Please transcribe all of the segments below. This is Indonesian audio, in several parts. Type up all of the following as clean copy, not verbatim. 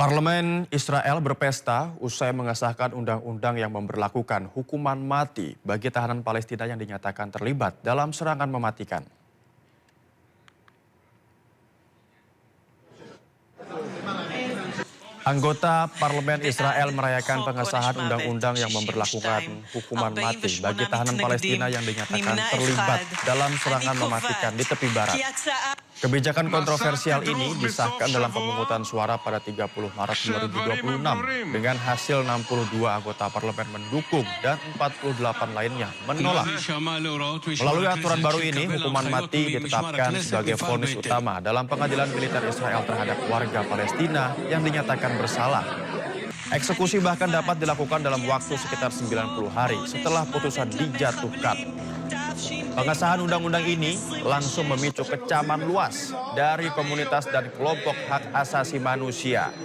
Parlemen Israel berpesta usai mengesahkan undang-undang yang memberlakukan hukuman mati bagi tahanan Palestina yang dinyatakan terlibat dalam serangan mematikan. Anggota Parlemen Israel merayakan pengesahan undang-undang yang memberlakukan hukuman mati bagi tahanan Palestina yang dinyatakan terlibat dalam serangan mematikan di tepi barat. Kebijakan kontroversial ini disahkan dalam pemungutan suara pada 30 Maret 2026 dengan hasil 62 anggota parlemen mendukung dan 48 lainnya menolak. Melalui aturan baru ini, hukuman mati ditetapkan sebagai vonis utama dalam pengadilan militer Israel terhadap warga Palestina yang dinyatakan bersalah. Eksekusi bahkan dapat dilakukan dalam waktu sekitar 90 hari setelah putusan dijatuhkan. Pengesahan undang-undang ini langsung memicu kecaman luas dari komunitas dan kelompok hak asasi manusia.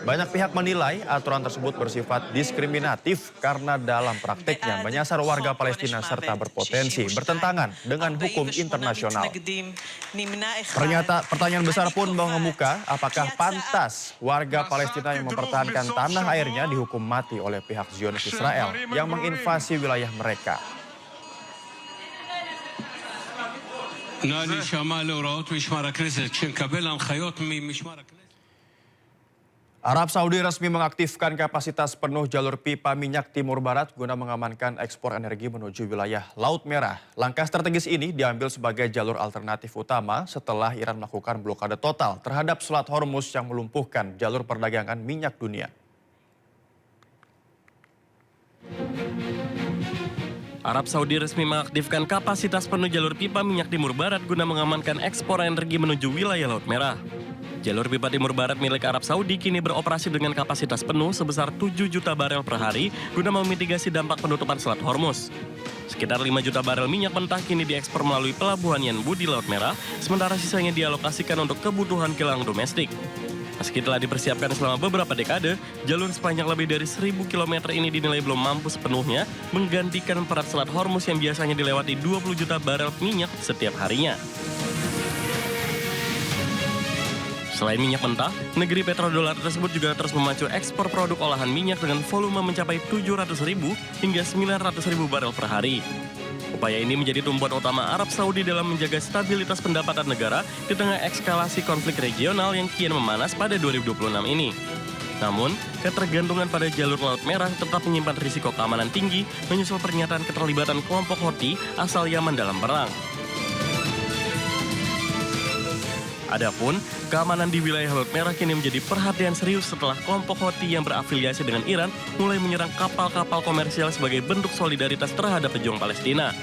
Banyak pihak menilai aturan tersebut bersifat diskriminatif karena dalam praktiknya menyasar warga Palestina serta berpotensi bertentangan dengan hukum internasional. Pertanyaan besar pun mengemuka, apakah pantas warga Palestina yang mempertahankan tanah airnya dihukum mati oleh pihak Zionis Israel yang menginvasi wilayah mereka? Arab Saudi resmi mengaktifkan kapasitas penuh jalur pipa minyak Timur Barat guna mengamankan ekspor energi menuju wilayah Laut Merah. Langkah strategis ini diambil sebagai jalur alternatif utama setelah Iran melakukan blokade total terhadap Selat Hormuz yang melumpuhkan jalur perdagangan minyak dunia. Arab Saudi resmi mengaktifkan kapasitas penuh jalur pipa minyak Timur Barat guna mengamankan ekspor energi menuju wilayah Laut Merah. Jalur pipa Timur Barat milik Arab Saudi kini beroperasi dengan kapasitas penuh sebesar 7 juta barel per hari guna memitigasi dampak penutupan Selat Hormuz. Sekitar 5 juta barel minyak mentah kini diekspor melalui pelabuhan Yanbu di Laut Merah, sementara sisanya dialokasikan untuk kebutuhan kilang domestik. Meski telah dipersiapkan selama beberapa dekade, jalur sepanjang lebih dari 1.000 km ini dinilai belum mampu sepenuhnya menggantikan perat Selat Hormuz yang biasanya dilewati 20 juta barel minyak setiap harinya. Selain minyak mentah, negeri petrodolar tersebut juga terus memacu ekspor produk olahan minyak dengan volume mencapai 700.000 hingga 900.000 barel per hari. Upaya ini menjadi tumpuan utama Arab Saudi dalam menjaga stabilitas pendapatan negara di tengah eskalasi konflik regional yang kian memanas pada 2026 ini. Namun, ketergantungan pada jalur Laut Merah tetap menyimpan risiko keamanan tinggi menyusul pernyataan keterlibatan kelompok Houthi asal Yaman dalam perang. Adapun, keamanan di wilayah Laut Merah kini menjadi perhatian serius setelah kelompok Houthi yang berafiliasi dengan Iran mulai menyerang kapal-kapal komersial sebagai bentuk solidaritas terhadap pejuang Palestina.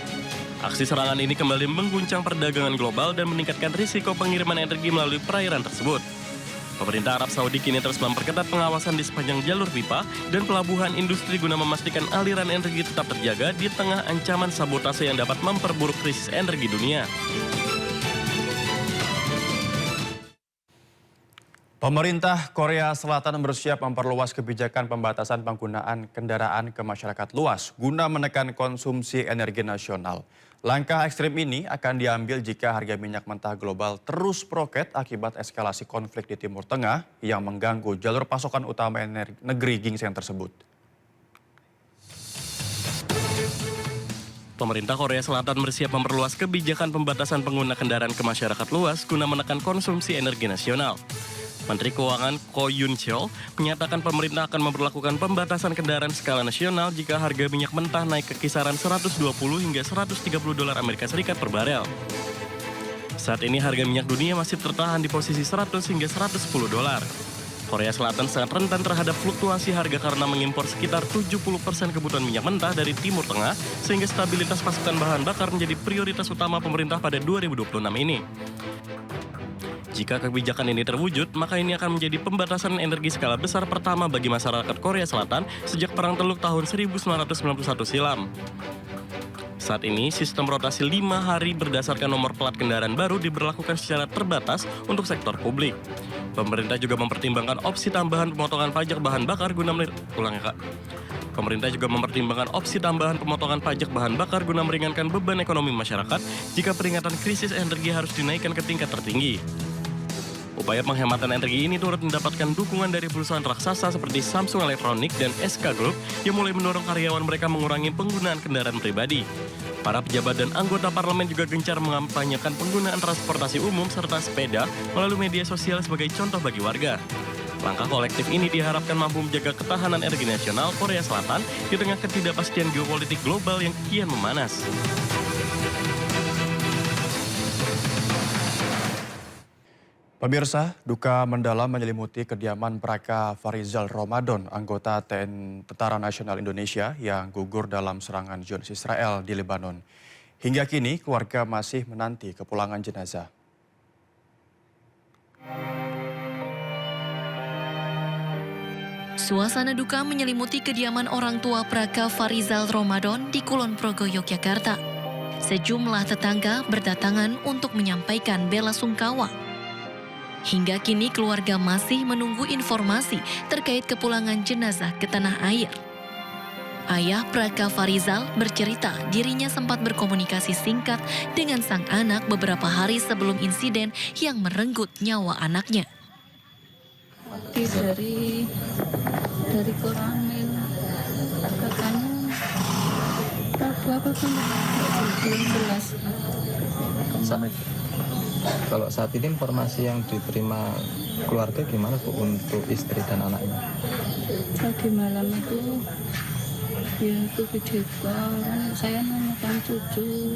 Aksi serangan ini kembali mengguncang perdagangan global dan meningkatkan risiko pengiriman energi melalui perairan tersebut. Pemerintah Arab Saudi kini terus memperketat pengawasan di sepanjang jalur pipa dan pelabuhan industri guna memastikan aliran energi tetap terjaga di tengah ancaman sabotase yang dapat memperburuk krisis energi dunia. Pemerintah Korea Selatan bersiap memperluas kebijakan pembatasan penggunaan kendaraan ke masyarakat luas guna menekan konsumsi energi nasional. Langkah ekstrim ini akan diambil jika harga minyak mentah global terus meroket akibat eskalasi konflik di Timur Tengah yang mengganggu jalur pasokan utama negeri gingseng tersebut. Pemerintah Korea Selatan bersiap memperluas kebijakan pembatasan pengguna kendaraan ke masyarakat luas guna menekan konsumsi energi nasional. Menteri Keuangan Ko Yoon Cheol menyatakan pemerintah akan memperlakukan pembatasan kendaraan skala nasional jika harga minyak mentah naik ke kisaran 120 hingga 130 dolar Amerika Serikat per barel. Saat ini harga minyak dunia masih tertahan di posisi 100 hingga 110 dolar. Korea Selatan sangat rentan terhadap fluktuasi harga karena mengimpor sekitar 70% kebutuhan minyak mentah dari Timur Tengah, sehingga stabilitas pasokan bahan bakar menjadi prioritas utama pemerintah pada 2026 ini. Jika kebijakan ini terwujud, maka ini akan menjadi pembatasan energi skala besar pertama bagi masyarakat Korea Selatan sejak Perang Teluk tahun 1991 silam. Saat ini, sistem rotasi 5 hari berdasarkan nomor plat kendaraan baru diberlakukan secara terbatas untuk sektor publik. Pemerintah juga mempertimbangkan opsi tambahan pemotongan pajak bahan bakar guna Pemerintah juga mempertimbangkan opsi tambahan pemotongan pajak bahan bakar guna meringankan beban ekonomi masyarakat jika peringatan krisis energi harus dinaikkan ke tingkat tertinggi. Upaya penghematan energi ini turut mendapatkan dukungan dari perusahaan raksasa seperti Samsung Electronics dan SK Group yang mulai mendorong karyawan mereka mengurangi penggunaan kendaraan pribadi. Para pejabat dan anggota parlemen juga gencar mengampanyekan penggunaan transportasi umum serta sepeda melalui media sosial sebagai contoh bagi warga. Langkah kolektif ini diharapkan mampu menjaga ketahanan energi nasional Korea Selatan di tengah ketidakpastian geopolitik global yang kian memanas. Pemirsa, duka mendalam menyelimuti kediaman Braka Farizal Ramadan, anggota Tentara Nasional Indonesia yang gugur dalam serangan Zionis Israel di Lebanon. Hingga kini, keluarga masih menanti kepulangan jenazah. Suasana duka menyelimuti kediaman orang tua Braka Farizal Ramadan di Kulon Progo, Yogyakarta. Sejumlah tetangga berdatangan untuk menyampaikan bela sungkawa. Hingga kini keluarga masih menunggu informasi terkait kepulangan jenazah ke tanah air. Ayah Braka Farizal bercerita dirinya sempat berkomunikasi singkat dengan sang anak beberapa hari sebelum insiden yang merenggut nyawa anaknya. Dari Koramil katanya apa pun belum jelas. Kalau saat ini informasi yang diterima keluarga gimana Bu untuk istri dan anaknya? Tadi malam itu ya itu video call, saya nanyakan cucu,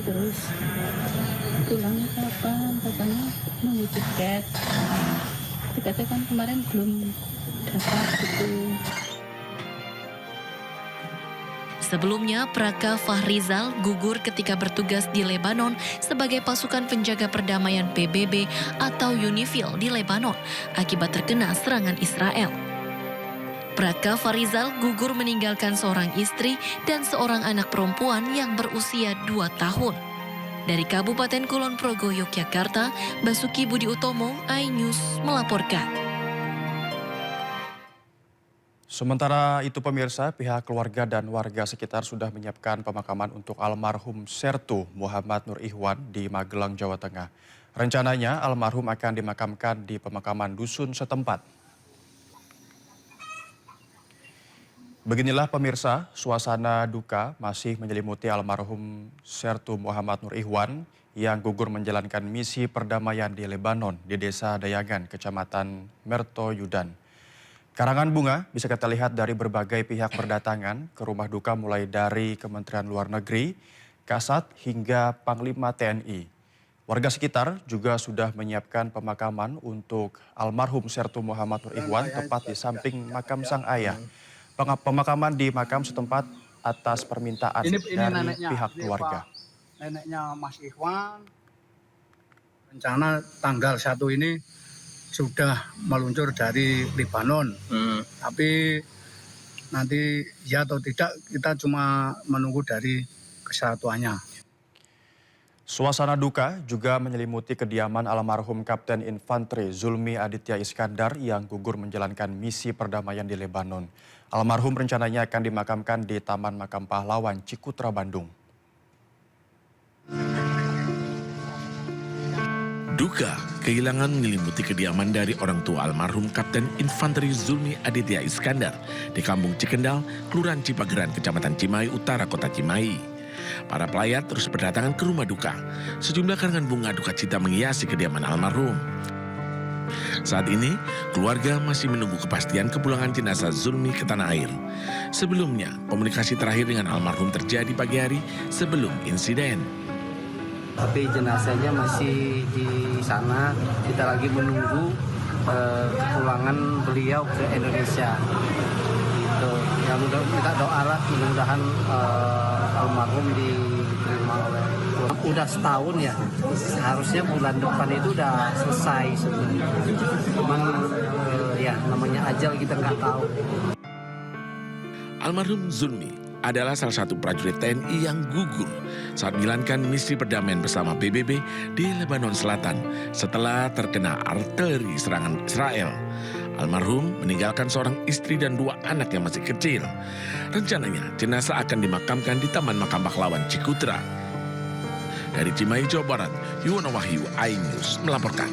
terus pulangnya kapan, katanya nunggu tiket. Tiketnya kan kemarin belum dapat gitu. Sebelumnya, Braka Farizal gugur ketika bertugas di Lebanon sebagai pasukan penjaga perdamaian PBB atau UNIFIL di Lebanon akibat terkena serangan Israel. Braka Farizal gugur meninggalkan seorang istri dan seorang anak perempuan yang berusia 2 tahun. Dari Kabupaten Kulon Progo, Yogyakarta, Basuki Budi Utomo, iNews melaporkan. Sementara itu pemirsa, pihak keluarga dan warga sekitar sudah menyiapkan pemakaman untuk almarhum Sertu Muhammad Nur Ihwan di Magelang, Jawa Tengah. Rencananya almarhum akan dimakamkan di pemakaman dusun setempat. Beginilah pemirsa, suasana duka masih menyelimuti almarhum Sertu Muhammad Nur Ihwan yang gugur menjalankan misi perdamaian di Lebanon di Desa Dayangan, Kecamatan Mertoyudan. Karangan bunga bisa kita lihat dari berbagai pihak berdatangan ke rumah duka mulai dari Kementerian Luar Negeri, Kasat hingga Panglima TNI. Warga sekitar juga sudah menyiapkan pemakaman untuk almarhum Sertu Muhammad Nur Ihwan tepat di samping makam sang ayah. Pemakaman di makam setempat atas permintaan dari pihak keluarga. Neneknya Mas Ihwan, rencana tanggal 1 ini sudah meluncur dari Lebanon, tapi nanti ya atau tidak kita cuma menunggu dari kesatuannya. Suasana duka juga menyelimuti kediaman almarhum Kapten Infanteri Zulmi Aditya Iskandar yang gugur menjalankan misi perdamaian di Lebanon. Almarhum rencananya akan dimakamkan di Taman Makam Pahlawan Cikutra, Bandung. Duka kehilangan menyelimuti kediaman dari orang tua almarhum Kapten Infanteri Zulmi Aditya Iskandar di Kampung Cikendal, Kelurahan Cipageran, Kecamatan Cimahi Utara, Kota Cimahi. Para pelayat terus berdatangan ke rumah duka. Sejumlah karangan bunga duka cita menghiasi kediaman almarhum. Saat ini, keluarga masih menunggu kepastian kepulangan jenazah Zulmi ke tanah air. Sebelumnya, komunikasi terakhir dengan almarhum terjadi pagi hari sebelum insiden. Tapi jenazahnya masih di sana, kita lagi menunggu kepulangan beliau ke Indonesia. Gitu. Ya kita doalah mudah-mudahan almarhum diterima oleh. Udah setahun ya, seharusnya bulan depan itu udah selesai sebenarnya. Cuman ya namanya ajal kita nggak tahu. Almarhum Zulmi adalah salah satu prajurit TNI yang gugur saat menjalankan misi perdamaian bersama PBB di Lebanon Selatan setelah terkena artileri serangan Israel. Almarhum meninggalkan seorang istri dan 2 anak yang masih kecil. Rencananya jenazah akan dimakamkan di Taman Makam Pahlawan Cikutra. Dari Cimahi, Jawa Barat, Yuwono Wahyu, iNews melaporkan.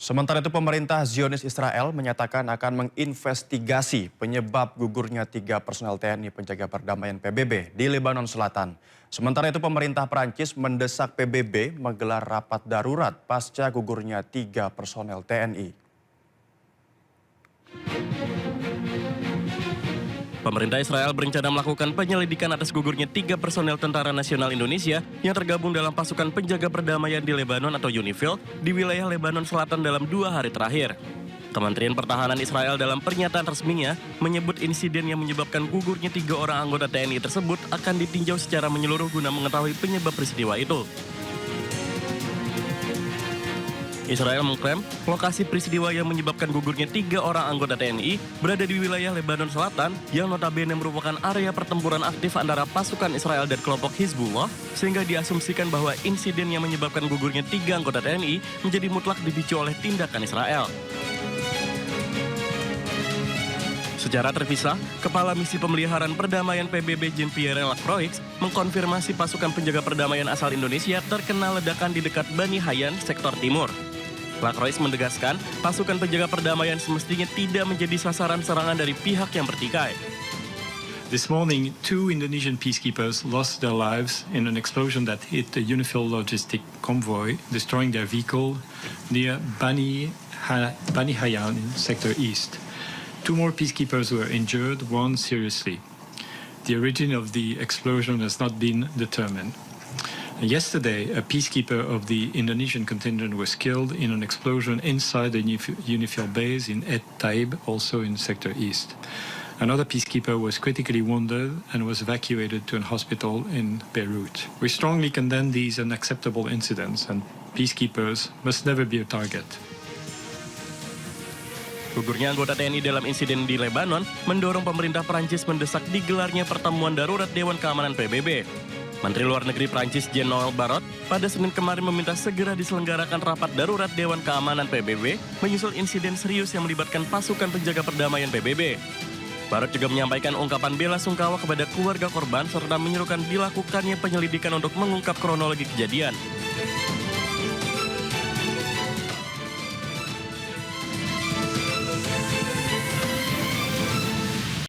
Sementara itu pemerintah Zionis Israel menyatakan akan menginvestigasi penyebab gugurnya 3 personel TNI penjaga perdamaian PBB di Lebanon Selatan. Sementara itu pemerintah Prancis mendesak PBB menggelar rapat darurat pasca gugurnya 3 personel TNI. Pemerintah Israel berencana melakukan penyelidikan atas gugurnya 3 personel Tentara Nasional Indonesia yang tergabung dalam pasukan penjaga perdamaian di Lebanon atau UNIFIL di wilayah Lebanon Selatan dalam 2 hari terakhir. Kementerian Pertahanan Israel dalam pernyataan resminya menyebut insiden yang menyebabkan gugurnya 3 orang anggota TNI tersebut akan ditinjau secara menyeluruh guna mengetahui penyebab peristiwa itu. Israel mengklaim lokasi peristiwa yang menyebabkan gugurnya 3 orang anggota TNI berada di wilayah Lebanon Selatan yang notabene merupakan area pertempuran aktif antara pasukan Israel dan kelompok Hizbullah, sehingga diasumsikan bahwa insiden yang menyebabkan gugurnya 3 anggota TNI menjadi mutlak dipicu oleh tindakan Israel. Secara terpisah, Kepala Misi Pemeliharaan Perdamaian PBB Jean-Pierre Lacroix mengkonfirmasi pasukan penjaga perdamaian asal Indonesia terkena ledakan di dekat Bani Hayan, sektor timur. Lacroix menegaskan, pasukan penjaga perdamaian semestinya tidak menjadi sasaran serangan dari pihak yang bertikai. This morning, 2 Indonesian peacekeepers lost their lives in an explosion that hit a UNIFIL logistic convoy, destroying their vehicle near Bani Hayan in Sector East. 2 more peacekeepers were injured, 1 seriously. The origin of the explosion has not been determined. Yesterday, a peacekeeper of the Indonesian contingent was killed in an explosion inside the UNIFIL base in Et Taib, also in Sector East. Another peacekeeper was critically wounded and was evacuated to a hospital in Beirut. We strongly condemn these unacceptable incidents, and peacekeepers must never be a target. Gugurnya anggota TNI dalam insiden di Lebanon mendorong pemerintah Prancis mendesak digelarnya pertemuan darurat Dewan Keamanan PBB. Menteri Luar Negeri Prancis Jean-Noël Barrot pada Senin kemarin meminta segera diselenggarakan rapat darurat Dewan Keamanan PBB menyusul insiden serius yang melibatkan pasukan penjaga perdamaian PBB. Barrot juga menyampaikan ungkapan bela sungkawa kepada keluarga korban serta menyerukan dilakukannya penyelidikan untuk mengungkap kronologi kejadian.